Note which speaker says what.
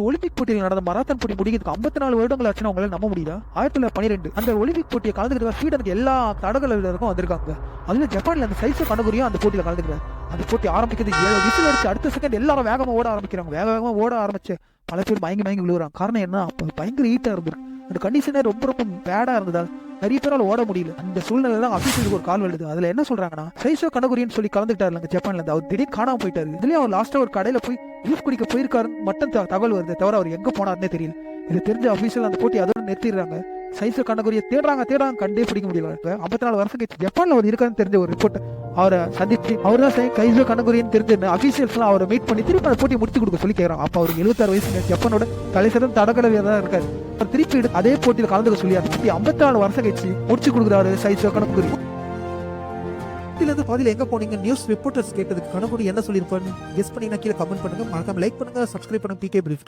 Speaker 1: Olympic போட்டியில் நடந்த marathon போட்டி முடிக்கிறதுக்கு 54 வருடங்கள் ஆச்சுன்னு அவங்களால நம்ப முடியுதா? 1912 அந்த ஒலிம்பிக் போட்டியை கலந்துக்கிட்டு ஸ்வீடனுக்கு எல்லா தடகள வீரருக்கும் வந்திருக்காங்க. அதுல ஜப்பான்ல அந்த சைஸோ கனகுரியும் அந்த போட்டியில கலந்துக்கிறார். அந்த போட்டி ஆரம்பிக்கிறது 7 விசில் அடிச்சு அடுத்த செகண்ட் எல்லாரும் வேகமா ஓட ஆரம்பிக்கிறாங்க. வேகமா ஓட ஆரம்பிச்சு பல பேர் மயங்கி விழுவுறாங்க. காரணம் என்ன? அப்ப பயங்கர ஹீட்டா இருந்திருக்கு. அந்த கண்டிஷனே ரொம்ப பேடா இருந்ததா நிறைய பேரால் ஓட முடியல. அந்த சூழ்நிலை தான் அபிஷியலுக்கு ஒரு கால் வருது. அதுல என்ன சொல்றாங்கன்னா, சைசோ கனகுரின்னு சொல்லி கலந்துட்டாரு ஜப்பான்ல இருந்து. அவர் திடீர்னு காணாம போயிட்டாரு. இதுலயும் அவர் லாஸ்டா ஒரு கடையில போய் ஜூஸ் குடிக்க போயிருக்காருன்னு மட்டும் தகவல் வருது, தவிர அவர் எங்க போனாருன்னே தெரியல. இது தெரிஞ்ச அபிஷியல் அந்த போட்டி அதோட நிறுத்திடுறாங்க. சைசோ கனகுரியை தேடுறாங்க கண்டே பிடிக்க முடியல. 54 வருஷம் கழிச்சு ஜப்பான்ல அவர் இருக்காருன்னு தெரிஞ்ச ஒரு ரிப்போர்ட் அவரை சந்திச்சு அவர் தான் கைசோ கனகுரின்னு தெரிஞ்சு அபிஷியல்ஸ் எல்லாம் அவரை மீட் பண்ணி திருப்பி அந்த போட்டியை முடிச்சு கொடுக்க சொல்லி கேட்கறாங்க. அப்ப அவருக்கு 76 வயசு, ஜப்பானோட தலைசிறந்த தடகள வீரரா இருக்காரு. திருப்பி அதே போட்டியில் கலந்துக்க சொல்லி 54 வருஷம் கழிச்சு முடிச்சு கொடுக்குறாரு சைசோ கனகுரி. பாதியில எங்க போனீங்க? நியூஸ் ரிப்போர்ட்டர்ஸ் கேட்டதுக்கு கனகுரி என்ன சொல்லியிருப்பாரு கெஸ் பண்ணீங்கன்னா கீழே கமெண்ட் பண்ணுங்க. மறக்காம லைக் பண்ணுங்க, சப்ஸ்கிரைப் பண்ணுங்க. PK Brief.